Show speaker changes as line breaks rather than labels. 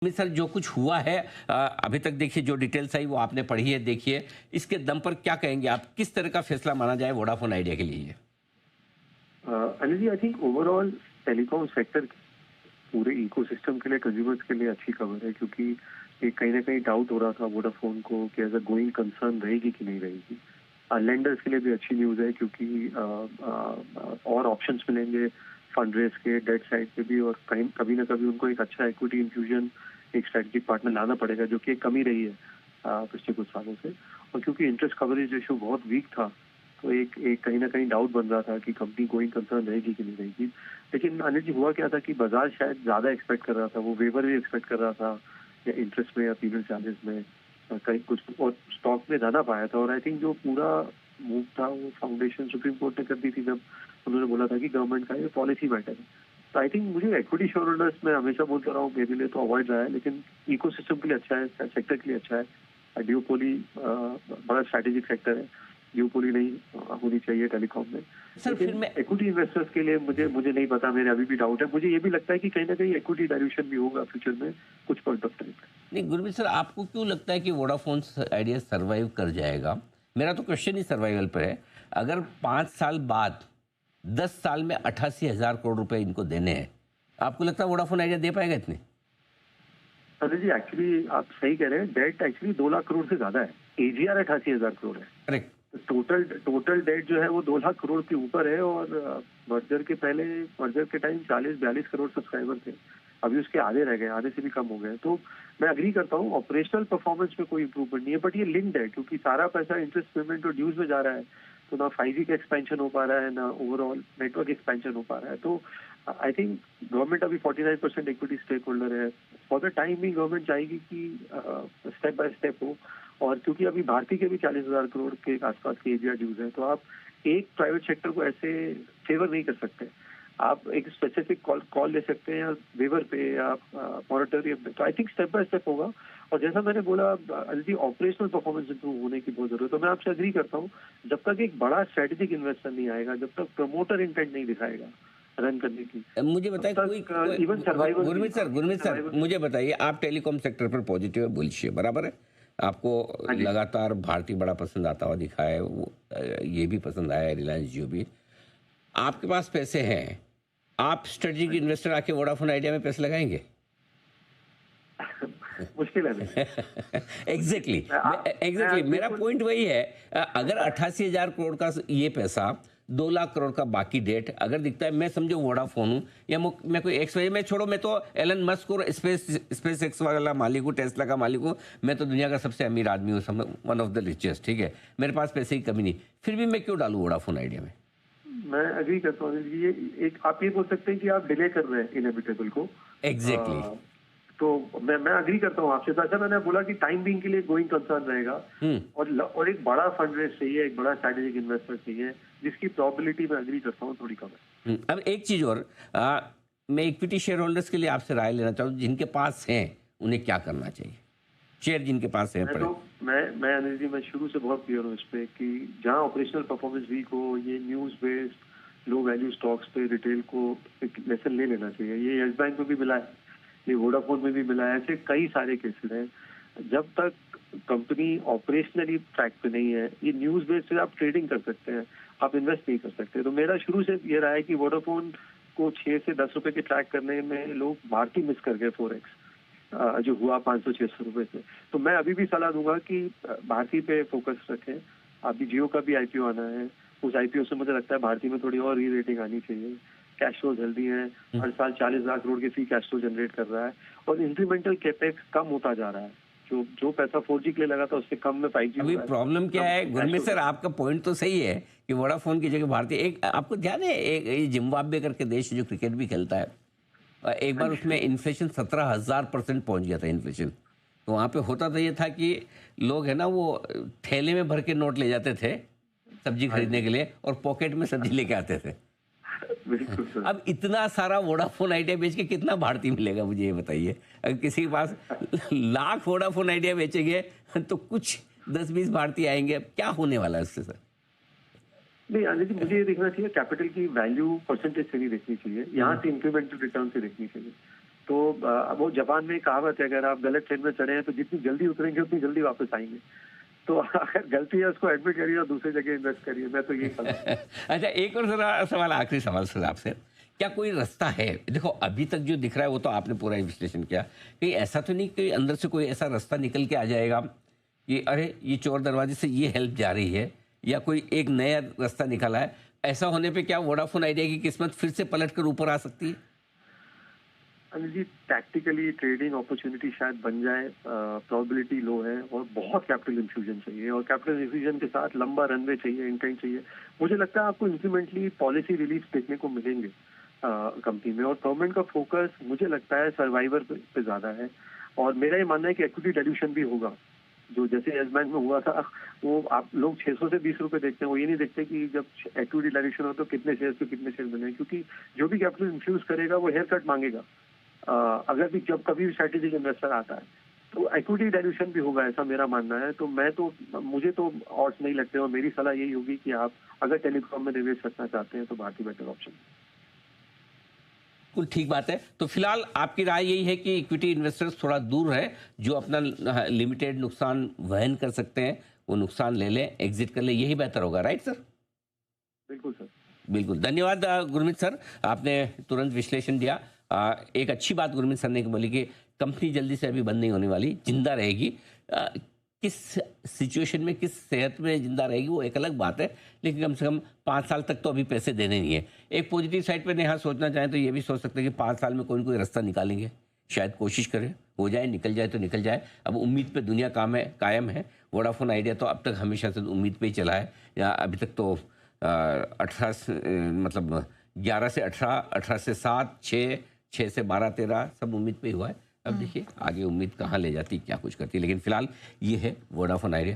Sir जो कुछ हुआ है अभी तक देखिए जो डिटेल्स आई वो आपने पढ़ी है देखिए इसके दम पर क्या कहेंगे आप किस तरह का फैसला माना जाए वोडाफोन आइडिया के लिए।
Anil ji, I think overall telecom sector पूरे इकोसिस्टम के लिए, कंज्यूमर्स के लिए अच्छी खबर है, क्योंकि एक कहीं ना कहीं डाउट हो रहा था वोडाफोन को कि एज अ गोइंग कंसर्न रहेगी कि नहीं रहेगी। लेंडर्स के लिए भी अच्छी न्यूज़ है, क्योंकि और ऑप्शंस मिलेंगे फंड रेज के, डेट साइड पे भी, और कहीं कभी ना कभी उनको एक अच्छा इक्विटी इन्फ्यूजन, एक स्ट्रेटेजिक पार्टनर लाना पड़ेगा, जो कि एक कमी रही है पिछले कुछ सालों से। और क्योंकि इंटरेस्ट कवरेज रेशियो बहुत वीक था, तो एक एक कहीं ना कहीं डाउट बन रहा था कि कंपनी गोइंग कंसर्न रहेगी कि नहीं रहेगी। लेकिन अनिल जी, हुआ क्या था कि बाजार शायद ज्यादा एक्सपेक्ट कर रहा था, वो वेवर भी एक्सपेक्ट कर रहा था, या इंटरेस्ट में या पीरियड चार्जेस में कहीं कुछ, और स्टॉक में ज्यादा पाया था। और आई थिंक जो पूरा मूव था वो फाउंडेशन सुप्रीम कोर्ट ने कर दी थी, जब उन्होंने बोला था कि गवर्नमेंट का ये पॉलिसी मैटर है। तो आई थिंक मुझे इक्विटी शेयर होल्डर्स, मैं हमेशा बोलता रहा हूँ, मेरे लिए तो अवॉइड रहा है, लेकिन इकोसिस्टम के लिए अच्छा है, सेक्टर के लिए अच्छा है। ड्यूपोली बड़ा स्ट्रैटेजिक सेक्टर है, ड्यूपोली नहीं होनी चाहिए टेलीकॉम में।
सर फिर
लेकिन
मैं
इक्विटी इन्वेस्टर्स के लिए मुझे मुझे नहीं पता, मेरे अभी भी डाउट है। मुझे ये भी लगता है कि कहीं ना कहीं इक्विटी डायल्यूशन भी होगा फ्यूचर में कुछ पॉइंट ऑफ टाइम।
नहीं गुरमीत सर आपको क्यों लगता है कि वोडाफोन आइडिया सरवाइव कर जाएगा। मेरा तो क्वेश्चन ही सर्वाइवल पर है। अगर 5 साल बाद 10 साल में 88,000 करोड़ रुपए इनको देने हैं आपको लगता है वोडाफोन आइडिया दे पाएगा इतने।
अरे जी, एक्चुअली आप सही कह रहे हैं, डेट एक्चुअली 2 लाख करोड़ से ज्यादा है। एजीआर 88,000 करोड़ है।
करेक्ट।
टोटल टोटल डेट जो है वो 2 लाख करोड़ के ऊपर है। और मर्जर के पहले, मर्जर के टाइम 40-42 करोड़ सब्सक्राइबर थे, अभी उसके आधे रह गए, आधे से भी कम हो गए। तो मैं अग्री करता हूँ, ऑपरेशनल परफॉर्मेंस में कोई इंप्रूवमेंट नहीं है, बट ये लिंक्ड है, क्योंकि सारा पैसा इंटरेस्ट पेमेंट और ड्यूज में जा रहा है। तो ना 5G का एक्सपेंशन हो पा रहा है, ना ओवरऑल नेटवर्क एक्सपेंशन हो पा रहा है। तो आई थिंक गवर्नमेंट अभी 49% इक्विटी स्टेक होल्डर है। फॉर द टाइम भी गवर्नमेंट चाहेगी कि स्टेप बाय स्टेप हो। और क्योंकि अभी भारतीय के भी 40,000 करोड़ के आसपास के एरिया ड्यूज है, तो आप एक प्राइवेट सेक्टर को ऐसे फेवर नहीं कर सकते। आप एक स्पेसिफिक कॉल ले सकते हैं, या वेवर पे, या मॉनिटरियम पे। तो I think step by step होगा। और जैसा मैंने बोला, अल्टी ऑपरेशनल परफॉर्मेंस इंप्रूव होने की बहुत जरूरत है। तो मैं आपसे अग्री करता हूँ, जब तक एक बड़ा स्ट्रेटेजिक इन्वेस्टर नहीं आएगा, जब तक प्रमोटर इंटेंट नहीं दिखाएगा रन करने की,
मुझे
तब
बताइए
तक इवन सर्वाइवल
गुरमीत सर मुझे बताइए आप टेलीकॉम सेक्टर पर पॉजिटिव है बुलिश है बराबर है। आपको
हाँ जी।
लगातार भारतीय बड़ा पसंद आता हुआ दिखा है वो ये भी पसंद आया है रिलायंस जियो भी। आपके पास पैसे हैं आप स्ट्रेटेजिक इन्वेस्टर आके वोडाफोन आइडिया में पैसे लगाएंगे।
मुश्किल है नहीं।
एग्जैक्टली एग्जैक्टली मेरा
बिल्कुल।
पॉइंट वही है। अगर 88,000 करोड़ का ये पैसा 2 लाख करोड़ का बाकी डेट अगर दिखता है मैं समझो वोडाफोन हूँ या मैं कोई एक्स मैं छोड़ो मैं तो एलन मस्क और स्पेस एक्स वाला मालिक हूँ टेस्ला का मालिक हूँ। मैं तो दुनिया का सबसे अमीर आदमी हूँ वन ऑफ द रिचेस्ट ठीक है मेरे पास पैसे की कमी नहीं फिर भी मैं क्यों डालूँ वोडाफोन आइडिया में।
मैं अग्री करता हूँ। ये एक आप ये बोल सकते हैं कि आप डिले कर रहे हैं इनएविटेबल को।
एग्जैक्टली
तो मैं अग्री करता हूँ आपसे। तो ऐसा मैंने बोला कि टाइम बिंग के लिए गोइंग कंसर्न रहेगा। और एक बड़ा फंड रेज चाहिए, एक बड़ा स्ट्रैटेजिक इन्वेस्टर चाहिए, जिसकी प्रोबेबिलिटी मैं अग्री करता हूँ थोड़ी कम है।
अब एक चीज और मैं इक्विटी शेयर होल्डर्स के लिए आपसे राय लेना चाहूँ जिनके पास हैं उन्हें क्या करना चाहिए शेयर जिनके पास है पड़े।
मैं अनिल जी, मैं शुरू से बहुत क्लियर हूँ इस पे कि जहाँ ऑपरेशनल परफॉर्मेंस वीक हो, ये news based low value stocks पे रिटेल को एक लेसन ले लेना चाहिए। ये येस बैंक में भी मिला है, ये वोडाफोन में भी मिला है, ऐसे कई सारे केसेस हैं। जब तक कंपनी ऑपरेशनली ट्रैक पे नहीं है, ये न्यूज बेस्ड से आप ट्रेडिंग कर सकते हैं, आप इन्वेस्ट नहीं कर सकते। तो मेरा शुरू से ये रहा है कि वोडाफोन को 6 से 10 रुपए के ट्रैक करने में लोग भारतीय मिस कर गए 4x, जो हुआ 500-600 रुपए से। तो मैं अभी भी सलाह दूंगा कि भारतीय पे फोकस रखें। अभी जियो का भी आईपीओ आना है, उस आईपीओ से मुझे लगता है भारतीय में थोड़ी और री रेटिंग आनी चाहिए। कैश फ्लो जल्दी है, हर साल 40,000 करोड़ के फ्री कैश फ्लो जनरेट कर रहा है, और इंक्रीमेंटल कैपेक्स कम होता जा रहा है। जो जो पैसा 4G के लिए लगा था उससे कम में 5G हो
अभी
रहा है।
प्रॉब्लम क्या है
कम
गुरमीत
cash flow
सर आपका पॉइंट तो सही है कि वोडाफोन की जगह भारतीय एक आपको ध्यान है एक ये जिम्बाब्वे करके देश जो क्रिकेट भी खेलता है एक
हाँ
बार
जी।
उसमें इन्फ्लेशन 17,000% पहुंच गया था इन्फ्लेशन। तो वहाँ पे होता तो ये था कि लोग है ना वो थैले में भर के नोट ले जाते थे सब्जी
हाँ
खरीदने
जी।
के लिए और पॉकेट में सब्जी लेके आते थे।
बिल्कुल सर।
अब इतना सारा वोडाफोन आइडिया बेच के कितना भारतीय मिलेगा मुझे ये बताइए। अगर किसी के पास लाख वोडाफोन आइडिया बेचेंगे तो कुछ 10-20 भारतीय आएंगे। अब क्या होने वाला है उससे सर।
नहीं अनिल जी, मुझे ये देखना चाहिए कैपिटल की वैल्यू परसेंटेज से नहीं देखनी चाहिए, यहाँ से इंक्रीमेंटल रिटर्न से देखनी चाहिए। तो वो जापान में एक कहावत है, अगर आप गलत ट्रेन में चढ़े हैं तो जितनी जल्दी उतरेंगे उतनी जल्दी वापस आएंगे। तो अगर गलती है उसको एडमिट करिए और दूसरी जगह इन्वेस्ट करिए, मैं तो यही कहूँगा।
अच्छा, एक और जरा सवाल, आखिरी सवाल सर आपसे, क्या कोई रास्ता है, देखो अभी तक जो दिख रहा है वो तो आपने पूरा विश्लेषण किया, कहीं ऐसा तो नहीं कि अंदर से कोई ऐसा रास्ता निकल के आ जाएगा कि अरे ये चोर दरवाजे से ये हेल्प जा रही है, या कोई एक नया रास्ता निकला है, ऐसा होने पे क्या वोडाफोन आइडिया की किस्मत फिर से पलट कर ऊपर आ सकती है?
Anil ji, tactically trading opportunity शायद बन जाए, प्रोबेबिलिटी लो है और बहुत कैपिटल इन्फ्यूजन चाहिए, और कैपिटल इन्फ्यूजन के साथ लंबा रनवे चाहिए, इंटेंट चाहिए। मुझे लगता है आपको इंक्रीमेंटली पॉलिसी रिलीफ देखने को मिलेंगे कंपनी में, और गवर्नमेंट का फोकस मुझे लगता है सर्वाइवर पे ज्यादा है। और मेरा ये मानना है कि इक्विटी डाइल्यूशन भी होगा, जो जैसे येस बैंक में हुआ था। वो आप लोग 600 से 20 रुपए देखते हैं, वो ये नहीं देखते कि जब इक्विटी डाइल्यूशन हो तो कितने शेयर पे कितने शेयर बने, क्योंकि जो भी कैपिटल इन्फ्यूज करेगा वो हेयर कट मांगेगा। अगर भी जब कभी भी स्ट्रेटेजिक इन्वेस्टर आता है तो इक्विटी डाइल्यूशन भी होगा, ऐसा मेरा मानना है। तो मुझे तो ऑड्स नहीं लगते, और मेरी सलाह यही होगी कि आप अगर टेलीकॉम में निवेश करना चाहते हैं तो भारती बेटर ऑप्शन।
बिल्कुल ठीक बात है। तो फिलहाल आपकी राय यही है कि इक्विटी इन्वेस्टर्स थोड़ा दूर है, जो अपना लिमिटेड नुकसान वहन कर सकते हैं वो नुकसान ले लें, एग्जिट कर लें, यही बेहतर होगा, राइट सर?
बिल्कुल सर।
बिल्कुल, धन्यवाद गुरमीत सर, आपने तुरंत विश्लेषण दिया। एक अच्छी बात गुरमीत सर ने बोली कि कंपनी जल्दी से अभी बंद नहीं होने वाली, जिंदा रहेगी। किस सिचुएशन में, किस सेहत में जिंदा रहेगी वो एक अलग बात है, लेकिन कम से कम 5 साल तक तो अभी पैसे देने नहीं है। एक पॉजिटिव साइड पर नेहा सोचना चाहें तो ये भी सोच सकते हैं कि 5 साल में कोई ना कोई रास्ता निकालेंगे, शायद कोशिश करें, हो जाए, निकल जाए तो निकल जाए। अब उम्मीद पे दुनिया कायम है। वोडाफोन आइडिया तो अब तक हमेशा से उम्मीद पे ही चला है, या अभी तक तो 11 से 18, 18 से 7, 6 से 12, 13 सब उम्मीद पे ही हुआ है। अब देखिए आगे उम्मीद कहाँ ले जाती, क्या कुछ करती है, लेकिन फिलहाल ये है वोडाफोन आइडिया।